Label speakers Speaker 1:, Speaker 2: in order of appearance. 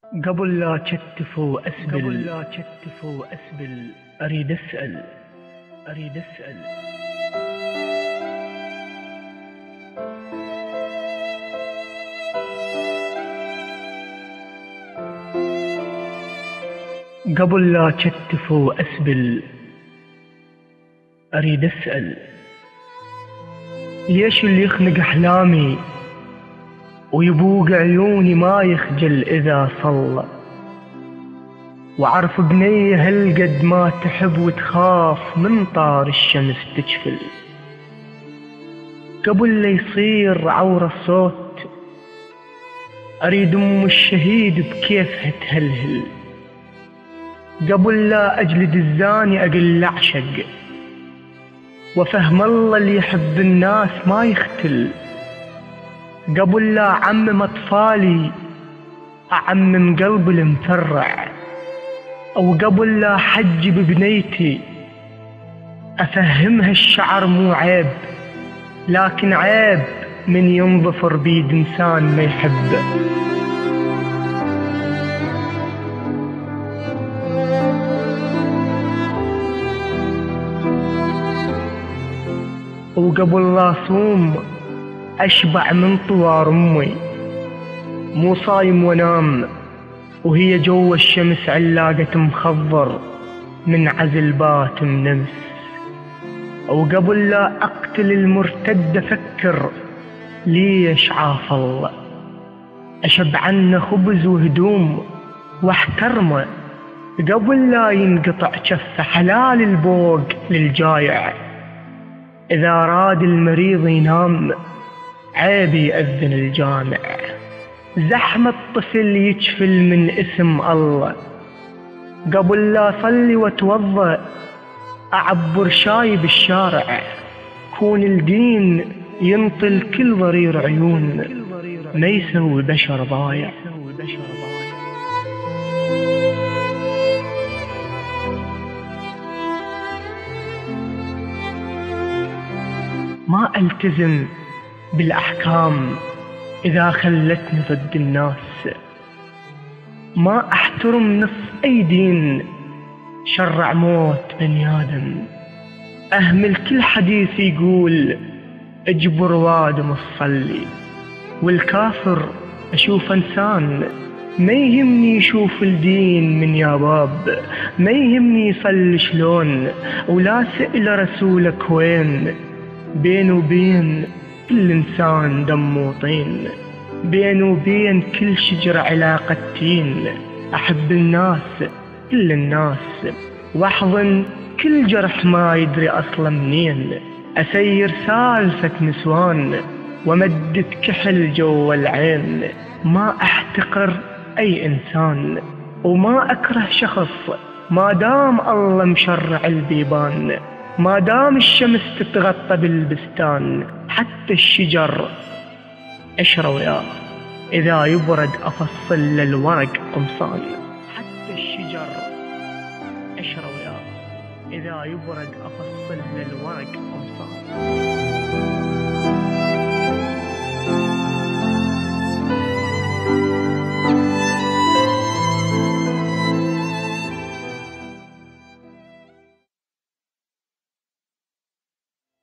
Speaker 1: قبل لا كتف وأسبل أريد أسأل. قبل لا كتف وأسبل أريد أسأل، ليش اللي يخنق أحلامي ويبوق عيوني ما يخجل إذا صلى، وعرف بنية هالقد ما تحب وتخاف من طار الشمس تجفل. قبل لا يصير عور الصوت أريد أم الشهيد بكيفها تهلهل، قبل لا أجلد الزاني أقل أعشق، وفهم الله اللي يحب الناس ما يختل. قبل لا أعمم أطفالي أعمم قلب المفرع، أو قبل لا أحجب بنيتي أفهمها الشعر مو عيب، لكن عيب من ينظفر بيد إنسان ما يحب. وقبل لا أصوم أشبع من طوار أمي، مو صايم وانام وهي جوا الشمس علاقة مخضر من عزل باتم نمس. وقبل لا أقتل المرتد أفكر ليش عاف الله، أشب عنه خبز وهدوم واحترمه قبل لا ينقطع كفه حلال البوق للجايع. إذا راد المريض ينام عيب يأذن الجامع، زحمة الطفل يجفل من اسم الله. قبل لا أصلي وأتوضأ أعبر شاي بالشارع، كون الدين ينطل كل ضرير عيون ما يسوي بشر ضايع. ما ألتزم بالأحكام إذا خلتني ضد الناس، ما أحترم نص أي دين شرع موت بني آدم، أهمل كل حديث يقول اجبر وادم الصلي. والكافر أشوف إنسان، ما يهمني يشوف الدين من يا باب، ما يهمني يصلي شلون ولا سئل رسولك وين. بين وبين كل إنسان دم وطين، بين وبين كل شجرة علاقة تين. أحب الناس كل الناس واحضن كل جرح ما يدري أصلا منين. أسير سالفة نسوان ومدد كحل جوا العين، ما أحتقر أي إنسان وما أكره شخص ما دام الله مشرع البيبان. ما دام الشمس تتغطى بالبستان حتى الشجر أشرى وياه، إذا يبرد أفصل للورق قمصان. حتى الشجر أشرى وياه، إذا يبرد أفصل للورق قمصان.